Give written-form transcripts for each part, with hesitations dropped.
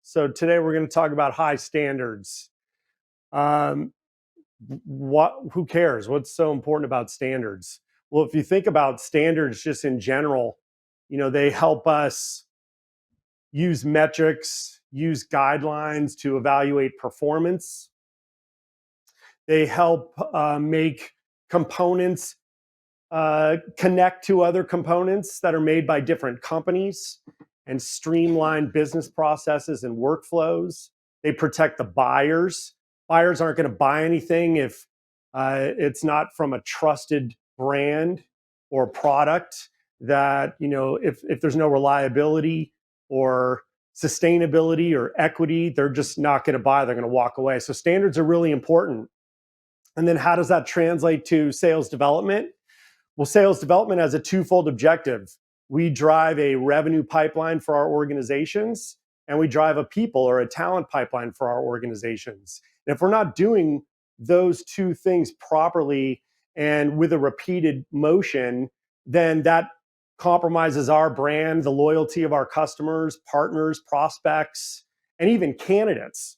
So today we're going to talk about high standards. Um, who cares? What's so important about standards? Well, if you think about standards just in general, they help us use metrics, use guidelines to evaluate performance. They help make components connect to other components that are made by different companies and streamline business processes and workflows. They protect the buyers. Buyers aren't going to buy anything if it's not from a trusted brand or product that, if there's no reliability or sustainability or equity, they're just not going to buy. They're going to walk away. So standards are really important. And then how does that translate to sales development? Well, sales development has a twofold objective. We drive a revenue pipeline for our organizations, and we drive a people or a talent pipeline for our organizations. And if we're not doing those two things properly and with a repeated motion, then that compromises our brand, the loyalty of our customers, partners, prospects, and even candidates.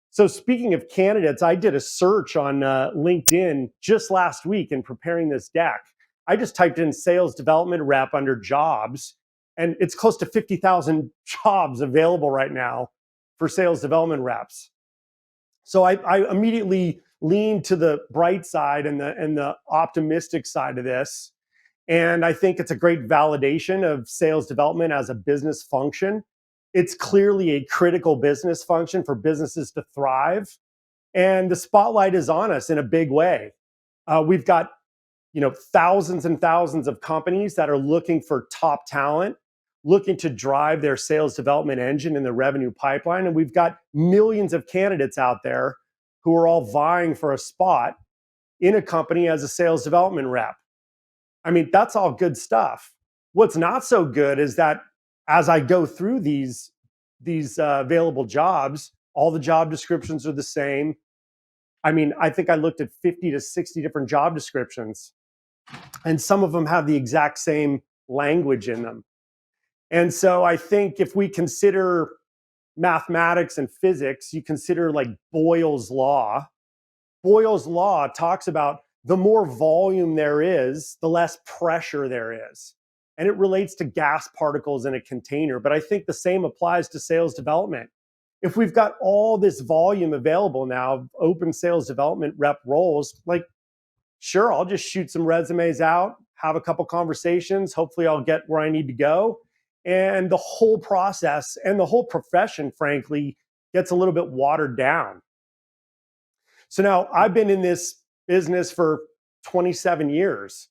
So speaking of candidates, I did a search on LinkedIn just last week in preparing this deck. I just typed in sales development rep under jobs, and it's close to 50,000 jobs available right now for sales development reps. So I immediately leaned to the bright side and the optimistic side of this. And I think it's a great validation of sales development as a business function. It's clearly a critical business function for businesses to thrive. And the spotlight is on us in a big way. We've got thousands and thousands of companies that are looking for top talent, looking to drive their sales development engine in the revenue pipeline. And we've got millions of candidates out there who are all vying for a spot in a company as a sales development rep. I mean, that's all good stuff. What's not so good is that as I go through these available jobs, all the job descriptions are the same. I mean, I think I looked at 50 to 60 different job descriptions, and some of them have the exact same language in them. And so I think if we consider mathematics and physics, you consider like Boyle's law. Boyle's law talks about the more volume there is, the less pressure there is. And it relates to gas particles in a container. But I think the same applies to sales development. If we've got all this volume available now, open sales development rep roles, like, sure, I'll just shoot some resumes out, have a couple conversations. Hopefully I'll get where I need to go. And the whole process and the whole profession, frankly, gets a little bit watered down. So now I've been in this business for 27 years.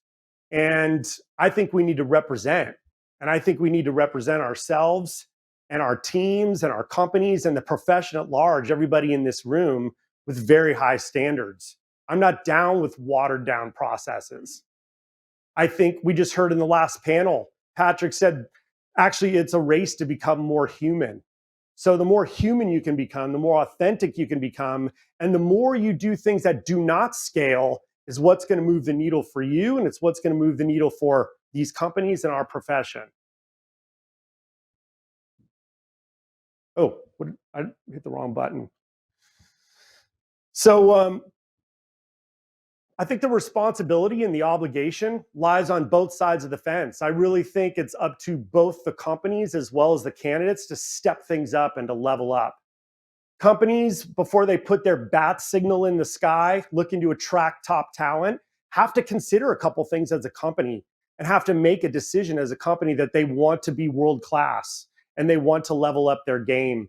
And I think we need to represent. And I think we need to represent ourselves and our teams and our companies and the profession at large, everybody in this room, with very high standards. I'm not down with watered down processes. I think we just heard in the last panel, Patrick said, actually, it's a race to become more human. So the more human you can become, the more authentic you can become, and the more you do things that do not scale is what's going to move the needle for you, and it's what's going to move the needle for these companies and our profession. Oh, I hit the wrong button. So I think the responsibility and the obligation lies on both sides of the fence. I really think it's up to both the companies as well as the candidates to step things up and to level up. Companies, before they put their bat signal in the sky, looking to attract top talent, have to consider a couple things as a company and have to make a decision as a company that they want to be world-class and they want to level up their game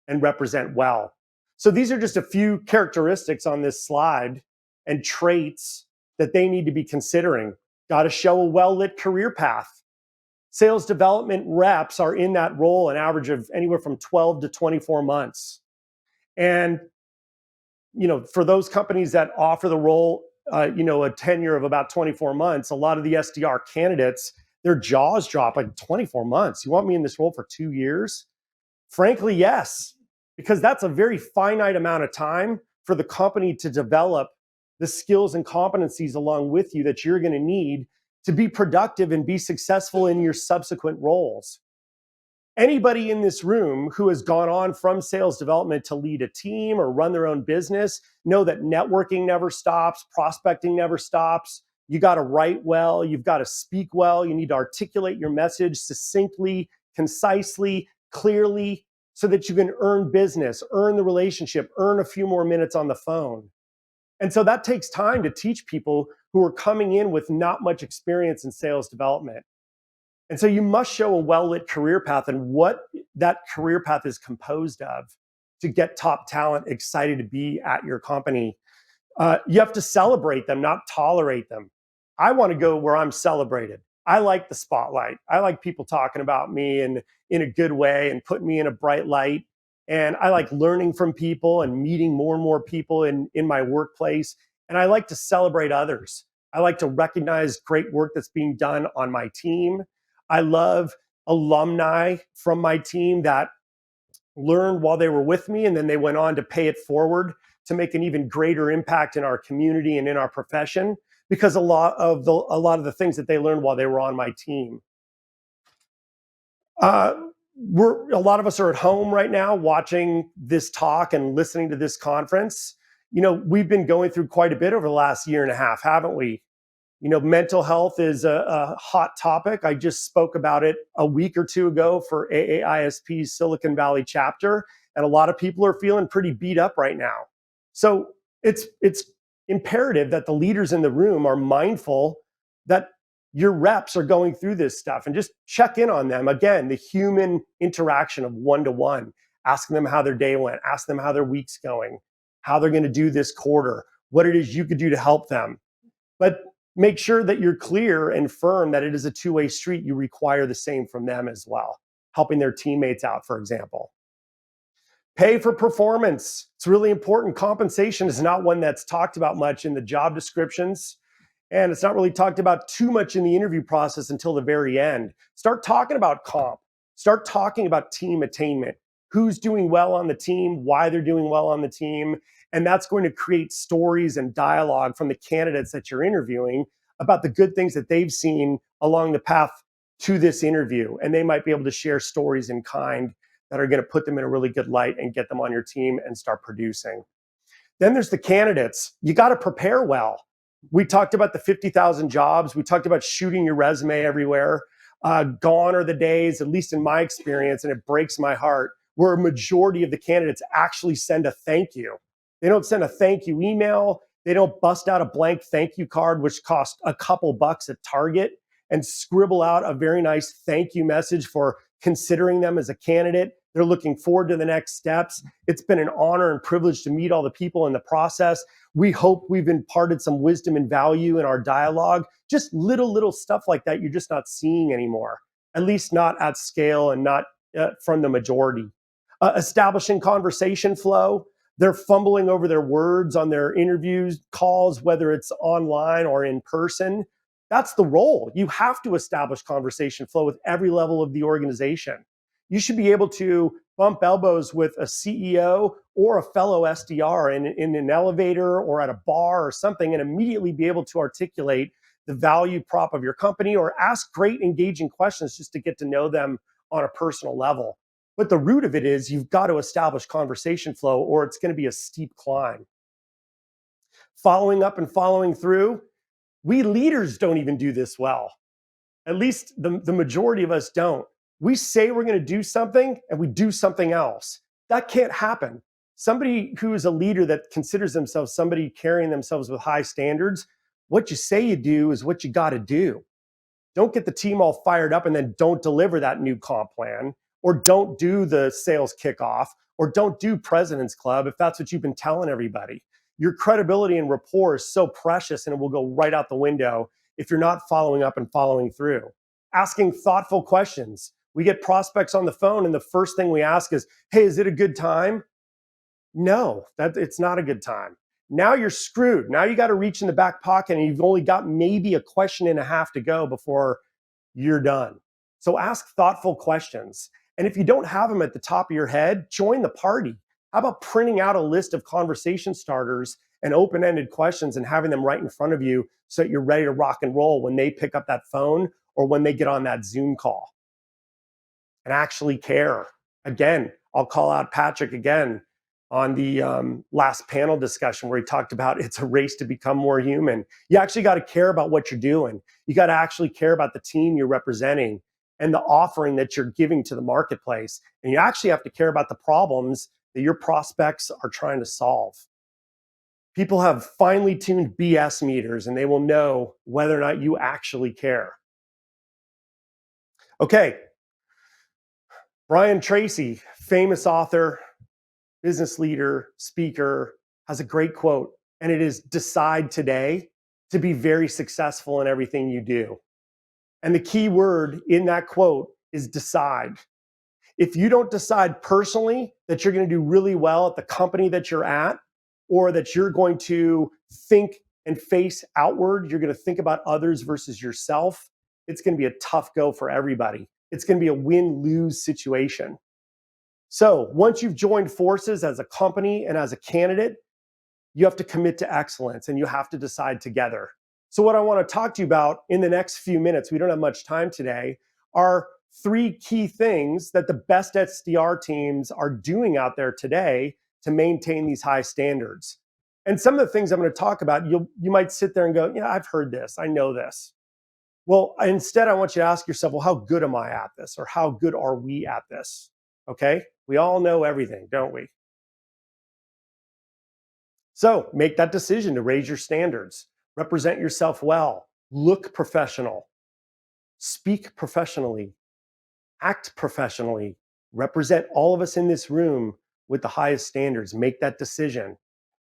and represent well. So these are just a few characteristics on this slide and traits that they need to be considering. Got to show a well-lit career path. Sales development reps are in that role an average of anywhere from 12 to 24 months. And, for those companies that offer the role, a tenure of about 24 months, a lot of the SDR candidates, their jaws drop like 24 months. You want me in this role for 2 years? Frankly, yes, because that's a very finite amount of time for the company to develop the skills and competencies along with you that you're going to need to be productive and be successful in your subsequent roles. Anybody in this room who has gone on from sales development to lead a team or run their own business know that networking never stops, prospecting never stops. You got to write well, you've got to speak well, you need to articulate your message succinctly, concisely, clearly, so that you can earn business, earn the relationship, earn a few more minutes on the phone. And so that takes time to teach people who are coming in with not much experience in sales development. And so you must show a well-lit career path and what that career path is composed of to get top talent excited to be at your company. You have to celebrate them, not tolerate them. I want to go where I'm celebrated. I like the spotlight. I like people talking about me in a good way and putting me in a bright light. And I like learning from people and meeting more and more people in my workplace. And I like to celebrate others. I like to recognize great work that's being done on my team. I love alumni from my team that learned while they were with me, and then they went on to pay it forward to make an even greater impact in our community and in our profession, because a lot of the things that they learned while they were on my team. A lot of us are at home right now watching this talk and listening to this conference. We've been going through quite a bit over the last year and a half, haven't we? Mental health is a hot topic. I just spoke about it a week or two ago for AAISP's Silicon Valley chapter, and a lot of people are feeling pretty beat up right now. So it's imperative that the leaders in the room are mindful that your reps are going through this stuff and just check in on them. Again, the human interaction of one-to-one, asking them how their day went, asking them how their week's going, how they're going to do this quarter, what it is you could do to help them. But make sure that you're clear and firm that it is a two-way street. You require the same from them as well, helping their teammates out, for example. Pay for performance. It's really important. Compensation is not one that's talked about much in the job descriptions, and it's not really talked about too much in the interview process until the very end. Start talking about comp. Start talking about team attainment. Who's doing well on the team, why they're doing well on the team. And that's going to create stories and dialogue from the candidates that you're interviewing about the good things that they've seen along the path to this interview. And they might be able to share stories in kind that are going to put them in a really good light and get them on your team and start producing. Then there's the candidates. You got to prepare well. We talked about the 50,000 jobs. We talked about shooting your resume everywhere. Gone are the days, at least in my experience, and it breaks my heart, where a majority of the candidates actually send a thank you. They don't send a thank you email. They don't bust out a blank thank you card, which costs a couple bucks at Target, and scribble out a very nice thank you message for considering them as a candidate. They're looking forward to the next steps. It's been an honor and privilege to meet all the people in the process. We hope we've imparted some wisdom and value in our dialogue. Just little stuff like that you're just not seeing anymore, at least not at scale and not from the majority. Establishing conversation flow. They're fumbling over their words on their interviews, calls, whether it's online or in person. That's the role. You have to establish conversation flow with every level of the organization. You should be able to bump elbows with a CEO or a fellow SDR in an elevator or at a bar or something, and immediately be able to articulate the value prop of your company or ask great engaging questions just to get to know them on a personal level. But the root of it is you've got to establish conversation flow, or it's going to be a steep climb. Following up and following through. We leaders don't even do this well. At least the majority of us don't. We say we're going to do something and we do something else. That can't happen. Somebody who is a leader that considers themselves somebody carrying themselves with high standards, what you say you do is what you got to do. Don't get the team all fired up and then don't deliver that new comp plan, or don't do the sales kickoff, or don't do President's Club if that's what you've been telling everybody. Your credibility and rapport is so precious, and it will go right out the window if you're not following up and following through. Asking thoughtful questions. We get prospects on the phone, and the first thing we ask is, hey, is it a good time? No, it's not a good time. Now you're screwed. Now you got to reach in the back pocket, and you've only got maybe a question and a half to go before you're done. So ask thoughtful questions. And if you don't have them at the top of your head, join the party. How about printing out a list of conversation starters and open-ended questions and having them right in front of you so that you're ready to rock and roll when they pick up that phone or when they get on that Zoom call? and actually care. Again, I'll call out Patrick again on the last panel discussion where he talked about it's a race to become more human. You actually got to care about what you're doing. You got to actually care about the team you're representing and the offering that you're giving to the marketplace. And you actually have to care about the problems that your prospects are trying to solve. People have finely tuned BS meters and they will know whether or not you actually care. Okay. Brian Tracy, famous author, business leader, speaker, has a great quote, and it is, decide today to be very successful in everything you do. And the key word in that quote is decide. If you don't decide personally that you're going to do really well at the company that you're at, or that you're going to think and face outward, you're going to think about others versus yourself, it's going to be a tough go for everybody. It's going to be a win-lose situation. So once you've joined forces as a company and as a candidate, you have to commit to excellence and you have to decide together. So what I want to talk to you about in the next few minutes, we don't have much time today, are 3 key things that the best SDR teams are doing out there today to maintain these high standards. And some of the things I'm going to talk about, you might sit there and go, yeah, I've heard this, I know this. Well, instead, I want you to ask yourself, well, how good am I at this? Or how good are we at this? Okay? We all know everything, don't we? So make that decision to raise your standards, represent yourself well, look professional, speak professionally, act professionally, represent all of us in this room with the highest standards. Make that decision.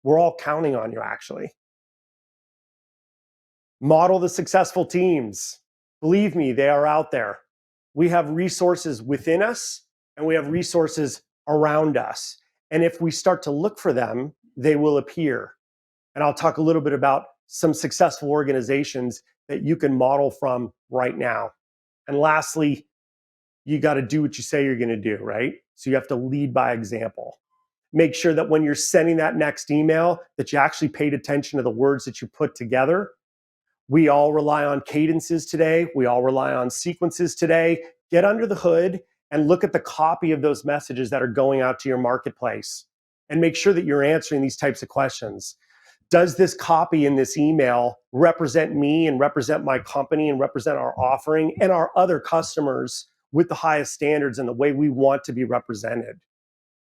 We're all counting on you, actually. Model the successful teams. Believe me, they are out there. We have resources within us and we have resources around us. And if we start to look for them, they will appear. And I'll talk a little bit about some successful organizations that you can model from right now. And lastly, you got to do what you say you're going to do, right? So you have to lead by example. Make sure that when you're sending that next email, that you actually paid attention to the words that you put together. We all rely on cadences today. We all rely on sequences today. Get under the hood and look at the copy of those messages that are going out to your marketplace and make sure that you're answering these types of questions. Does this copy in this email represent me and represent my company and represent our offering and our other customers with the highest standards and the way we want to be represented?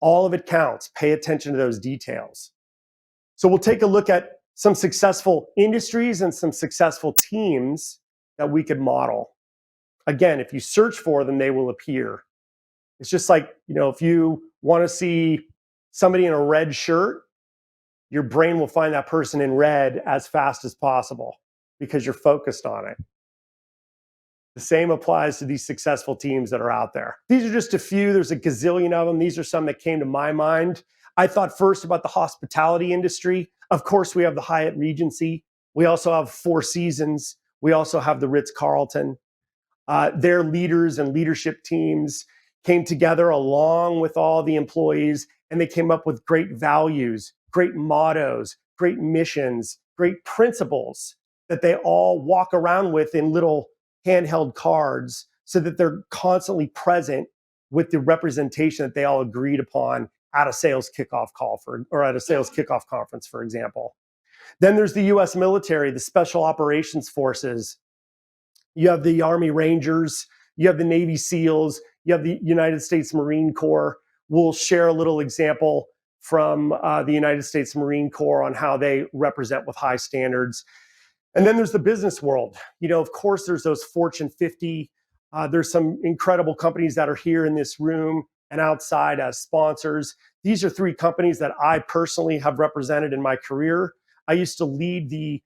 All of it counts. Pay attention to those details. So we'll take a look at some successful industries and some successful teams that we could model. Again, if you search for them, they will appear. It's just like, if you want to see somebody in a red shirt, your brain will find that person in red as fast as possible because you're focused on it. The same applies to these successful teams that are out there. These are just a few. There's a gazillion of them. These are some that came to my mind. I thought first about the hospitality industry. Of course, we have the Hyatt Regency. We also have Four Seasons. We also have the Ritz Carlton. Their leaders and leadership teams came together along with all the employees, and they came up with great values, great mottos, great missions, great principles that they all walk around with in little handheld cards so that they're constantly present with the representation that they all agreed upon at a sales kickoff call or at a sales kickoff conference, for example. Then there's the US military, the Special Operations Forces. You have the Army Rangers, you have the Navy SEALs, you have the United States Marine Corps. We'll share a little example from the United States Marine Corps on how they represent with high standards. And then there's the business world. Of course, there's those Fortune 50. There's some incredible companies that are here in this room and outside as sponsors. These are 3 companies that I personally have represented in my career. I used to lead the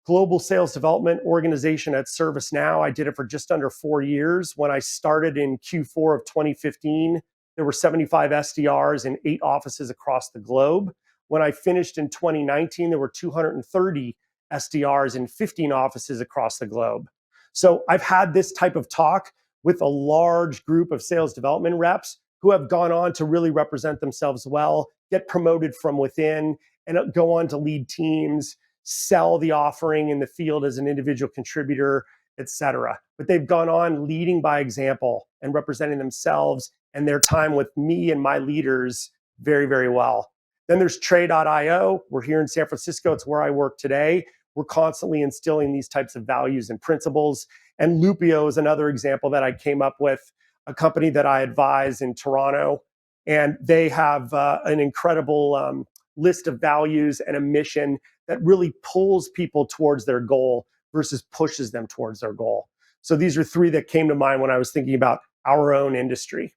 global sales development organization at ServiceNow. I did it for just under 4 years. When I started in Q4 of 2015, there were 75 SDRs in 8 offices across the globe. When I finished in 2019, there were 230 SDRs in 15 offices across the globe. So I've had this type of talk with a large group of sales development reps who have gone on to really represent themselves well, get promoted from within, and go on to lead teams, sell the offering in the field as an individual contributor, etc. But they've gone on leading by example and representing themselves and their time with me and my leaders very, very well. Then there's Trade.io. We're here in San Francisco. It's where I work today. We're constantly instilling these types of values and principles. And Lupio is another example that I came up with, a company that I advise in Toronto. And they have an incredible list of values and a mission that really pulls people towards their goal versus pushes them towards their goal. So these are three that came to mind when I was thinking about our own industry.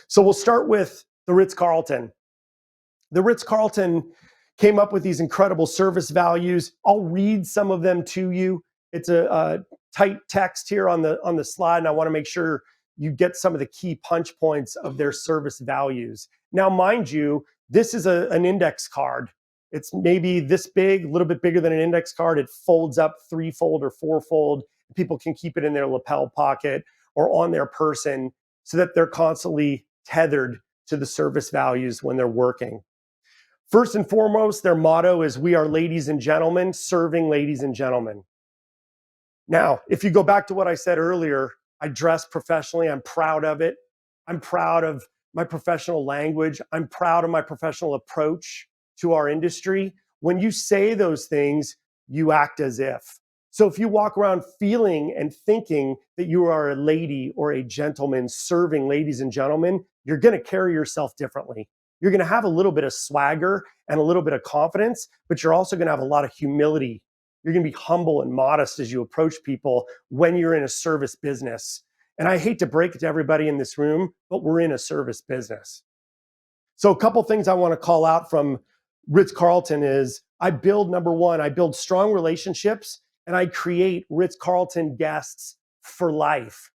So we'll start with the Ritz Carlton. The Ritz Carlton came up with these incredible service values. I'll read some of them to you. It's a tight text here on the slide, and I want to make sure you get some of the key punch points of their service values. Now, mind you, this is an index card. It's maybe this big, a little bit bigger than an index card. It folds up threefold or fourfold. People can keep it in their lapel pocket or on their person so that they're constantly tethered to the service values when they're working. First and foremost, their motto is, "We are ladies and gentlemen, serving ladies and gentlemen." Now, if you go back to what I said earlier, I dress professionally. I'm proud of it. I'm proud of my professional language. I'm proud of my professional approach to our industry. When you say those things, you act as if. So if you walk around feeling and thinking that you are a lady or a gentleman serving ladies and gentlemen, you're going to carry yourself differently. You're going to have a little bit of swagger and a little bit of confidence, but you're also going to have a lot of humility. You're going to be humble and modest as you approach people when you're in a service business. And I hate to break it to everybody in this room, but we're in a service business. So a couple things I want to call out from Ritz Carlton is number one, I build strong relationships and I create Ritz Carlton guests for life.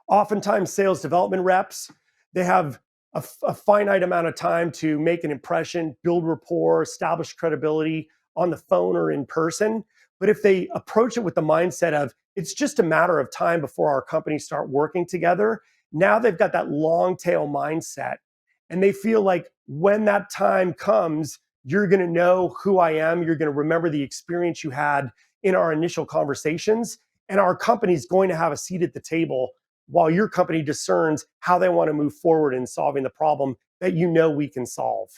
Oftentimes sales development reps, they have a finite amount of time to make an impression, build rapport, establish credibility on the phone or in person. But if they approach it with the mindset of, it's just a matter of time before our companies start working together, now they've got that long tail mindset. And they feel like when that time comes, you're going to know who I am. You're going to remember the experience you had in our initial conversations. And our company's going to have a seat at the table while your company discerns how they want to move forward in solving the problem that you know we can solve.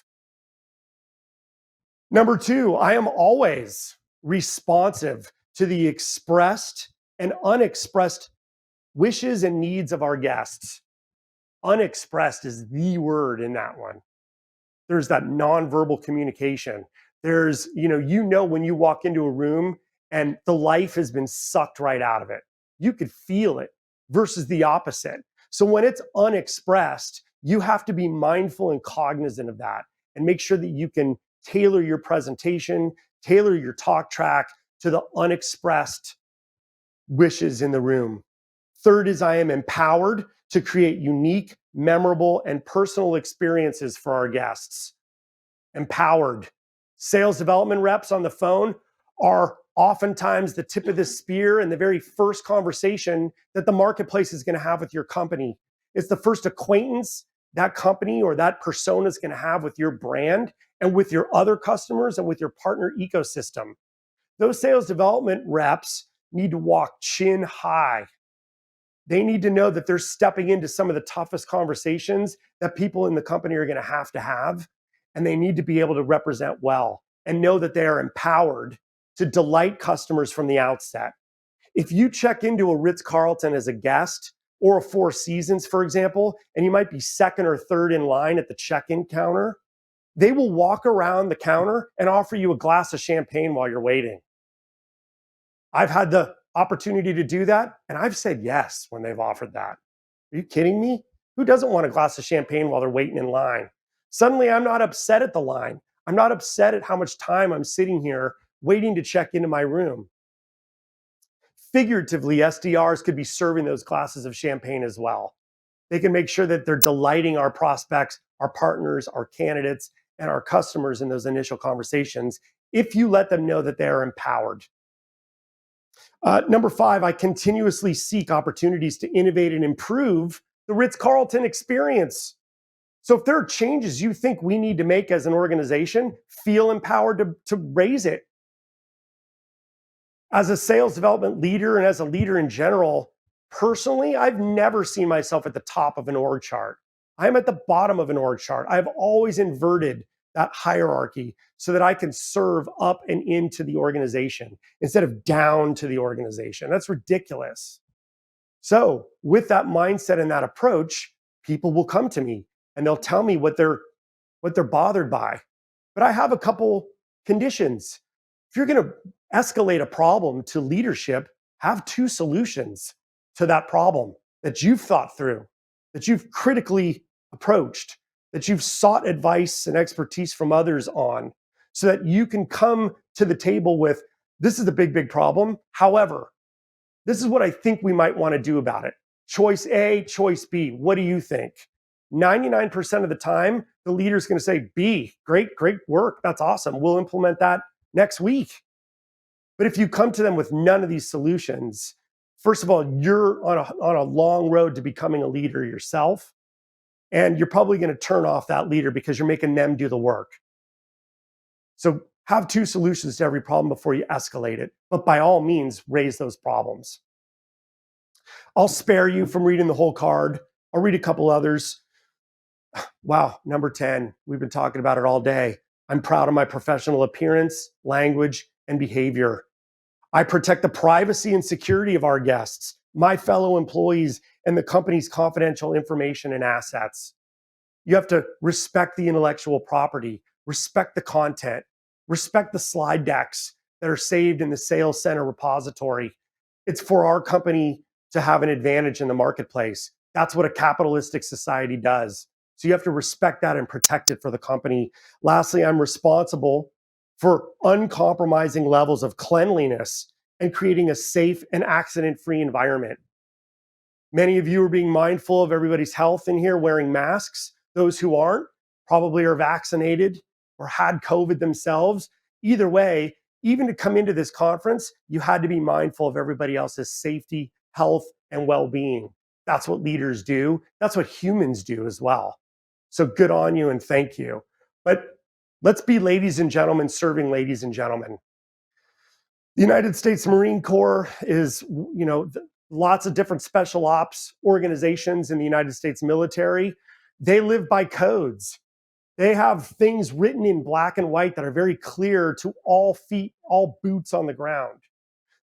Number two, I am always responsive to the expressed and unexpressed wishes and needs of our guests. Unexpressed is the word in that one. There's that nonverbal communication. There's, when you walk into a room and the life has been sucked right out of it. You could feel it versus the opposite. So when it's unexpressed, you have to be mindful and cognizant of that and make sure that you can tailor your presentation, tailor your talk track to the unexpressed wishes in the room. Third is I am empowered to create unique, memorable, and personal experiences for our guests. Empowered. Sales development reps on the phone are oftentimes the tip of the spear and the very first conversation that the marketplace is going to have with your company. It's the first acquaintance that company or that persona is going to have with your brand and with your other customers and with your partner ecosystem. Those sales development reps need to walk chin high. They need to know that they're stepping into some of the toughest conversations that people in the company are going to have, and they need to be able to represent well and know that they are empowered to delight customers from the outset. If you check into a Ritz Carlton as a guest or a Four Seasons, for example, and you might be second or third in line at the check-in counter, they will walk around the counter and offer you a glass of champagne while you're waiting. I've had the opportunity to do that, and I've said yes when they've offered that. Are you kidding me? Who doesn't want a glass of champagne while they're waiting in line? Suddenly, I'm not upset at the line. I'm not upset at how much time I'm sitting here waiting to check into my room. Figuratively, SDRs could be serving those glasses of champagne as well. They can make sure that they're delighting our prospects, our partners, our candidates, and our customers in those initial conversations if you let them know that they are empowered. Number five, I continuously seek opportunities to innovate and improve the Ritz Carlton experience. So if there are changes you think we need to make as an organization, feel empowered to raise it. As a sales development leader and as a leader in general, personally, I've never seen myself at the top of an org chart. I'm at the bottom of an org chart. I've always inverted that hierarchy so that I can serve up and into the organization instead of down to the organization. That's ridiculous. So, with that mindset and that approach, people will come to me and they'll tell me what they're bothered by. But I have a couple conditions. If you're going to escalate a problem to leadership, have two solutions to that problem that you've thought through, that you've critically approached, that you've sought advice and expertise from others on, so that you can come to the table with, this is a big, big problem. However, this is what I think we might want to do about it. Choice A, choice B. What do you think? 99% of the time, the leader's going to say, B, great work. That's awesome. We'll implement that next week. But if you come to them with none of these solutions, first of all, you're on a long road to becoming a leader yourself. And you're probably going to turn off that leader because you're making them do the work. So have two solutions to every problem before you escalate it. But by all means, raise those problems. I'll spare you from reading the whole card. I'll read a couple others. Wow, number 10. We've been talking about it all day. I'm proud of my professional appearance, language, and behavior. I protect the privacy and security of our guests, my fellow employees, and the company's confidential information and assets. You have to respect the intellectual property, respect the content, respect the slide decks that are saved in the Sales Center repository. It's for our company to have an advantage in the marketplace. That's what a capitalistic society does. So you have to respect that and protect it for the company. Lastly, I'm responsible for uncompromising levels of cleanliness and creating a safe and accident-free environment. Many of you are being mindful of everybody's health in here, wearing masks. Those who aren't probably are vaccinated or had COVID themselves. Either way, even to come into this conference, you had to be mindful of everybody else's safety, health, and well-being. That's what leaders do. That's what humans do as well. So good on you and thank you. But let's be ladies and gentlemen serving ladies and gentlemen. The United States Marine Corps is, lots of different special ops organizations in the United States military. They live by codes. They have things written in black and white that are very clear to all feet, all boots on the ground.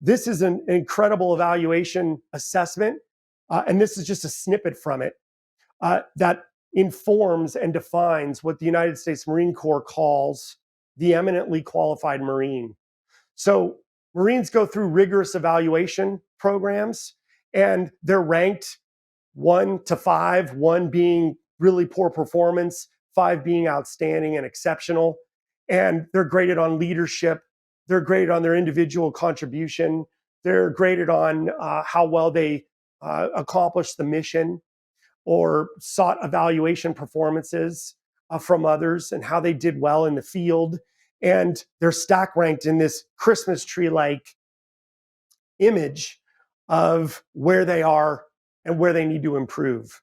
This is an incredible evaluation assessment, and this is just a snippet from it that informs and defines what the United States Marine Corps calls the eminently qualified Marine. So Marines go through rigorous evaluation programs, and they're ranked 1 to 5, 1 being really poor performance, 5 being outstanding and exceptional. And they're graded on leadership. They're graded on their individual contribution. They're graded on how well they accomplished the mission or sought evaluation performances from others and how they did well in the field. And they're stack ranked in this Christmas tree-like image of where they are and where they need to improve.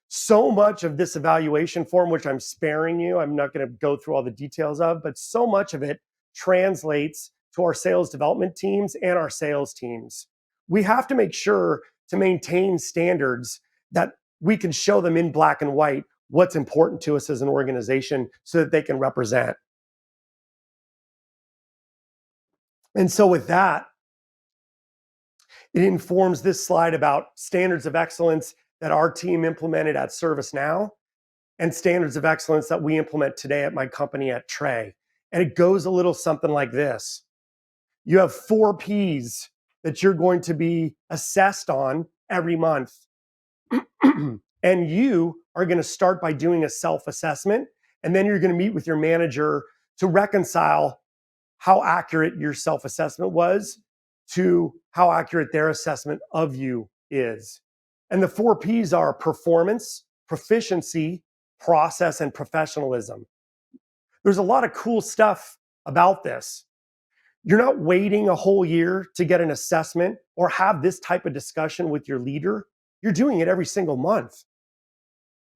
So much of this evaluation form, which I'm sparing you, I'm not going to go through all the details of, but so much of it translates to our sales development teams and our sales teams. We have to make sure to maintain standards that we can show them in black and white what's important to us as an organization so that they can represent. And so with that, it informs this slide about standards of excellence that our team implemented at ServiceNow and standards of excellence that we implement today at my company at Trey. And it goes a little something like this. You have 4 Ps that you're going to be assessed on every month. And you are going to start by doing a self-assessment, and then you're going to meet with your manager to reconcile how accurate your self-assessment was to how accurate their assessment of you is. And the 4 Ps are performance, proficiency, process, and professionalism. There's a lot of cool stuff about this. You're not waiting a whole year to get an assessment or have this type of discussion with your leader. You're doing it every single month.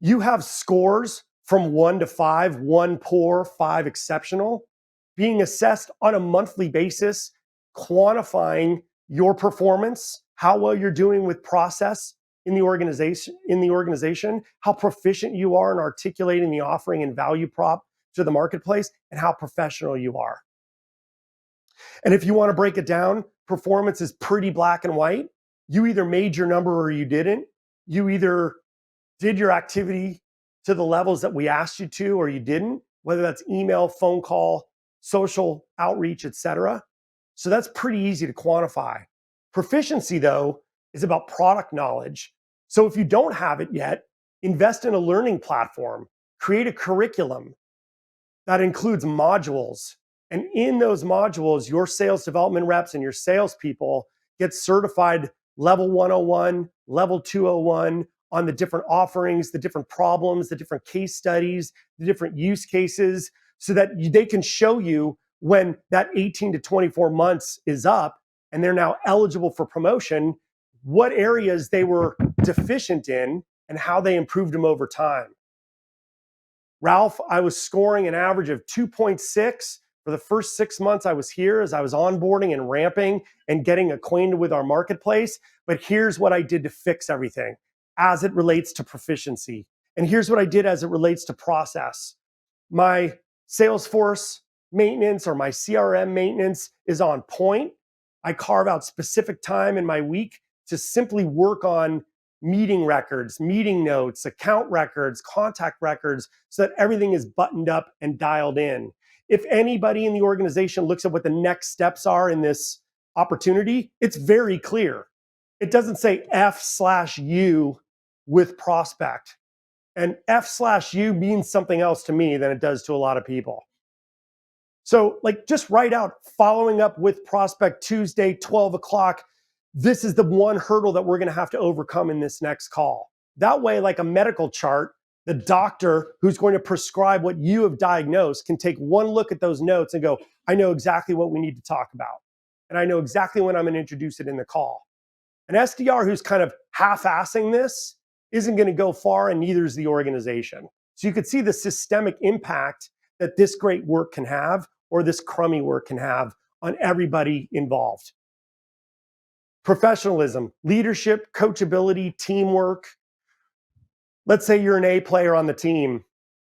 You have scores from 1 to 5, 1 poor, 5 exceptional, being assessed on a monthly basis, quantifying your performance, how well you're doing with process in the organization, how proficient you are in articulating the offering and value prop to the marketplace, and how professional you are. And if you want to break it down, performance is pretty black and white. You either made your number or you didn't. You either did your activity to the levels that we asked you to or you didn't, whether that's email, phone call, social outreach, etc. So that's pretty easy to quantify. Proficiency, though, is about product knowledge. So if you don't have it yet, invest in a learning platform, create a curriculum that includes modules. And in those modules, your sales development reps and your salespeople get certified level 101, level 201 on the different offerings, the different problems, the different case studies, the different use cases, so that they can show you when that 18 to 24 months is up and they're now eligible for promotion, what areas they were deficient in and how they improved them over time. Ralph, I was scoring an average of 2.6 for the first 6 months I was here as I was onboarding and ramping and getting acquainted with our marketplace. But here's what I did to fix everything as it relates to proficiency. And here's what I did as it relates to process. My Salesforce maintenance or my CRM maintenance is on point. I carve out specific time in my week to simply work on meeting records, meeting notes, account records, contact records, so that everything is buttoned up and dialed in. If anybody in the organization looks at what the next steps are in this opportunity, it's very clear. It doesn't say F/U with prospect. And F/U means something else to me than it does to a lot of people. So just write out following up with prospect Tuesday, 12 o'clock. This is the one hurdle that we're going to have to overcome in this next call. That way, like a medical chart, the doctor who's going to prescribe what you have diagnosed can take one look at those notes and go, I know exactly what we need to talk about. And I know exactly when I'm going to introduce it in the call. An SDR who's kind of half-assing this isn't going to go far, and neither is the organization. So you could see the systemic impact that this great work can have, or this crummy work can have, on everybody involved. Professionalism, leadership, coachability, teamwork. Let's say you're an A player on the team.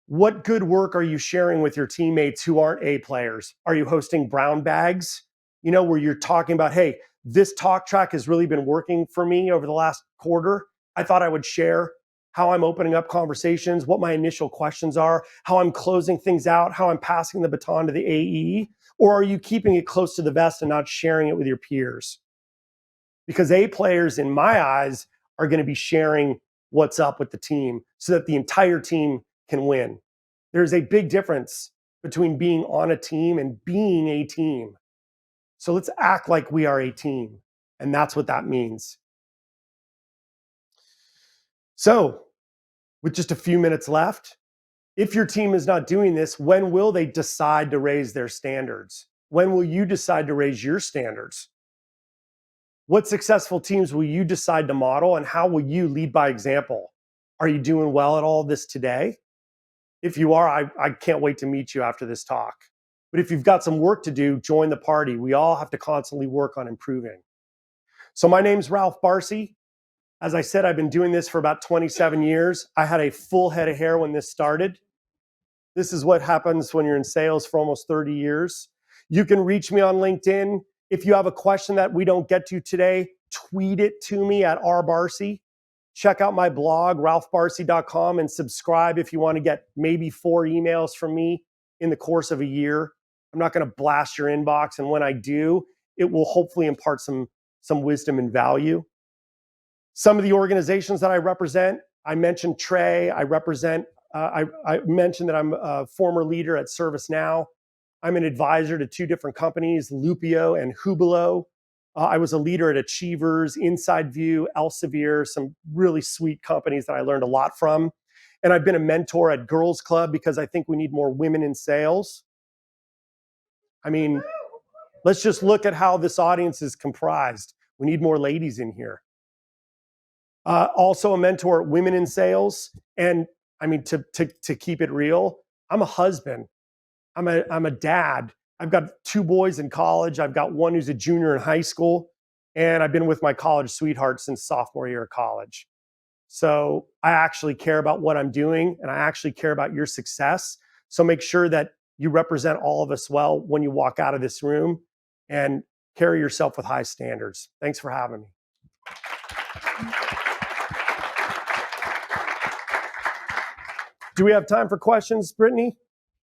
What good work are you sharing with your teammates who aren't A players? Are you hosting brown bags? Where you're talking about, hey, this talk track has really been working for me over the last quarter. I thought I would share how I'm opening up conversations, what my initial questions are, how I'm closing things out, how I'm passing the baton to the AE. Or are you keeping it close to the vest and not sharing it with your peers? Because A players, in my eyes, are going to be sharing what's up with the team so that the entire team can win. There's a big difference between being on a team and being a team. So let's act like we are a team. And that's what that means. So with just a few minutes left, if your team is not doing this, when will they decide to raise their standards? When will you decide to raise your standards? What successful teams will you decide to model, and how will you lead by example? Are you doing well at all of this today? If you are, I can't wait to meet you after this talk. But if you've got some work to do, join the party. We all have to constantly work on improving. So my name's Ralph Barsi. As I said, I've been doing this for about 27 years. I had a full head of hair when this started. This is what happens when you're in sales for almost 30 years. You can reach me on LinkedIn. If you have a question that we don't get to today, tweet it to me at rbarsi. Check out my blog, ralphbarsi.com, and subscribe if you want to get maybe 4 emails from me in the course of a year. I'm not going to blast your inbox, and when I do, it will hopefully impart some wisdom and value. Some of the organizations that I represent, I mentioned Trey. I mentioned that I'm a former leader at ServiceNow. I'm an advisor to 2 different companies, Lupio and Hubilo. I was a leader at Achievers, Inside View, Elsevier, some really sweet companies that I learned a lot from. And I've been a mentor at Girls Club because I think we need more women in sales. I mean, let's just look at how this audience is comprised. We need more ladies in here. Also a mentor at Women in Sales. And I mean, to keep it real, I'm a husband. I'm a dad. I've got 2 boys in college. I've got one who's a junior in high school, and I've been with my college sweetheart since sophomore year of college. So I actually care about what I'm doing, and I actually care about your success. So make sure that you represent all of us well when you walk out of this room, and carry yourself with high standards. Thanks for having me. Do we have time for questions, Brittany?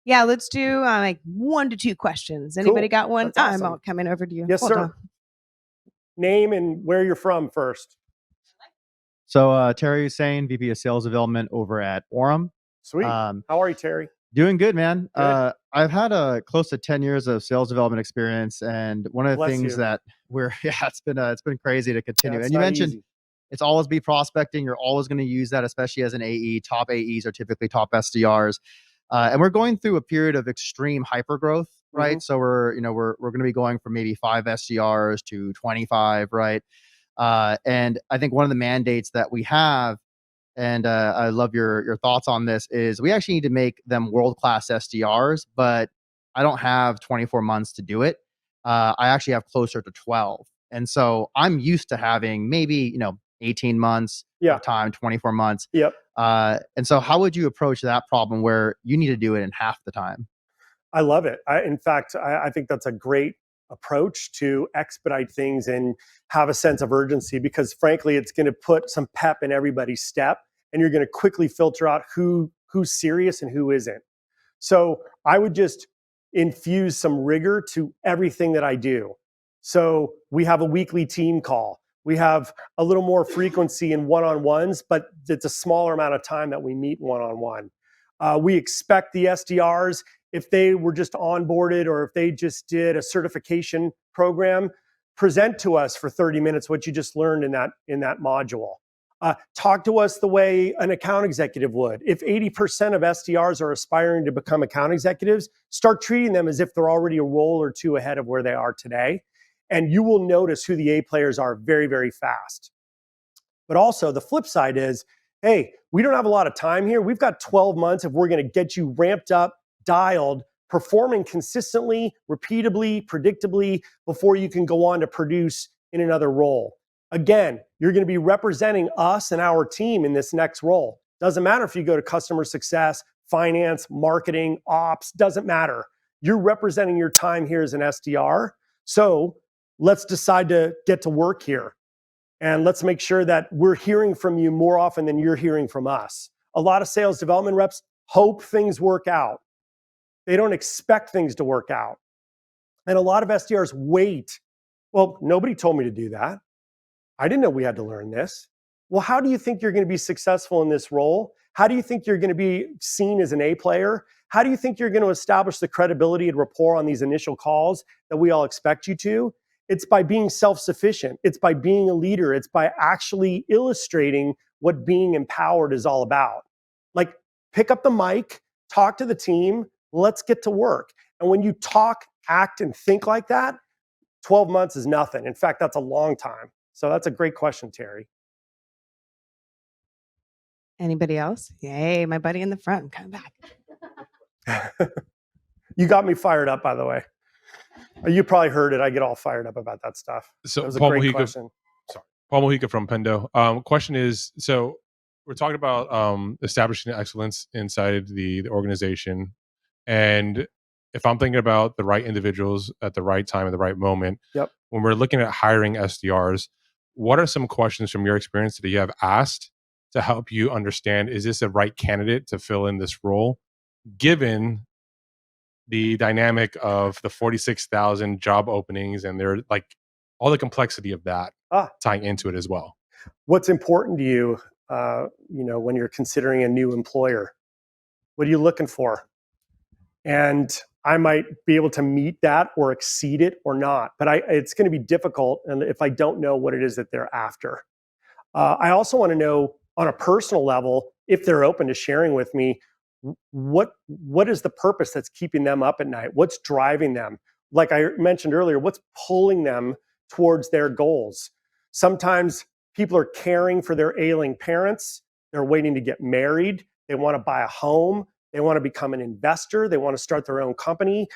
Yeah, let's do like 1 to 2 questions. Anybody Cool. got one? That's awesome. I'm coming over to you. Yes, Hold sir. on. Name and where you're from first. So Terry Hussein, VP of Sales Development over at Orem. Sweet. How are you, Terry? Doing good, man. Good. I've had close to 10 years of sales development experience, and one of the Bless things you. that it's been crazy to continue. Yeah, and you mentioned easy. it's always be prospecting. You're always going to use that, especially as an AE. Top AEs are typically top SDRs, and we're going through a period of extreme hyper growth, right? Mhm. So we're going to be going from maybe 5 SDRs to 25, right? And I think one of the mandates that we have, and I love your thoughts on this, is we actually need to make them world-class SDRs, but I don't have 24 months to do it. I actually have closer to 12. And so I'm used to having maybe, 18 months of time, 24 months. Yep. And so how would you approach that problem where you need to do it in half the time? I love it. In fact, I think that's a great approach to expedite things and have a sense of urgency, because frankly, it's going to put some pep in everybody's step, and you're going to quickly filter out who's serious and who isn't. So I would just infuse some rigor to everything that I do. So we have a weekly team call. We have a little more frequency in one-on-ones, but it's a smaller amount of time that we meet one-on-one. We expect the SDRs, if they were just onboarded or if they just did a certification program, present to us for 30 minutes what you just learned in that module. Talk to us the way an account executive would. If 80% of SDRs are aspiring to become account executives, start treating them as if they're already a role or two ahead of where they are today. And you will notice who the A players are very, very fast. But also the flip side is, hey, we don't have a lot of time here. We've got 12 months if we're going to get you ramped up, dialed, performing consistently, repeatably, predictably, before you can go on to produce in another role. Again, you're going to be representing us and our team in this next role. Doesn't matter if you go to customer success, finance, marketing, ops, doesn't matter. You're representing your time here as an SDR. So let's decide to get to work here. And let's make sure that we're hearing from you more often than you're hearing from us. A lot of sales development reps hope things work out. They don't expect things to work out. And a lot of SDRs wait. Well, nobody told me to do that. I didn't know we had to learn this. Well, how do you think you're going to be successful in this role? How do you think you're going to be seen as an A player? How do you think you're going to establish the credibility and rapport on these initial calls that we all expect you to? It's by being self-sufficient. It's by being a leader. It's by actually illustrating what being empowered is all about. Like, pick up the mic, talk to the team, let's get to work. And when you talk, act, and think like that, 12 months is nothing. In fact, that's a long time. So that's a great question, Terry. Anybody else? Yay, my buddy in the front. I'm coming back. You got me fired up, by the way. You probably heard it. I get all fired up about that stuff. So that was a Paul great Mojica, question. Paul Mojica from Pendo. Question is, so we're talking about establishing excellence inside the organization. And if I'm thinking about the right individuals at the right time, at the right moment, Yep. When we're looking at hiring SDRs, what are some questions from your experience that you have asked to help you understand, is this a right candidate to fill in this role, given the dynamic of the 46,000 job openings and they're like all the complexity of that tying into it as well? What's important to you, when you're considering a new employer? What are you looking for? And I might be able to meet that or exceed it or not, but it's going to be difficult, and if I don't know what it is that they're after. I also want to know on a personal level, if they're open to sharing with me, what is the purpose that's keeping them up at night? What's driving them? Like I mentioned earlier, what's pulling them towards their goals? Sometimes people are caring for their ailing parents. They're waiting to get married. They want to buy a home. They want to become an investor. They want to start their own company.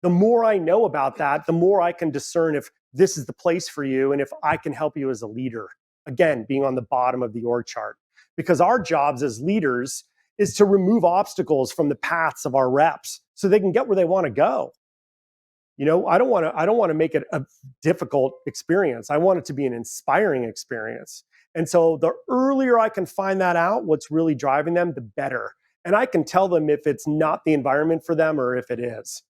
The more I know about that, the more I can discern if this is the place for you and if I can help you as a leader. Again, being on the bottom of the org chart. Because our jobs as leaders is to remove obstacles from the paths of our reps so they can get where they want to go. You know, I don't want to make it a difficult experience. I want it to be an inspiring experience. And so the earlier I can find that out, what's really driving them, the better. And I can tell them if it's not the environment for them or if it is.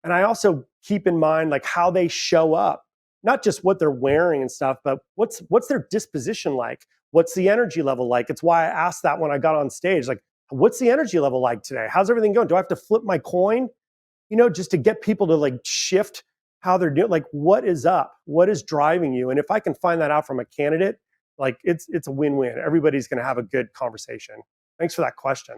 And I also keep in mind like how they show up, not just what they're wearing and stuff, but what's their disposition like? What's the energy level like? It's why I asked that when I got on stage, like, what's the energy level like today? How's everything going? Do I have to flip my coin? You know, just to get people to like shift how they're doing, like what is up? What is driving you? And if I can find that out from a candidate, like it's a win-win. Everybody's going to have a good conversation. Thanks for that question.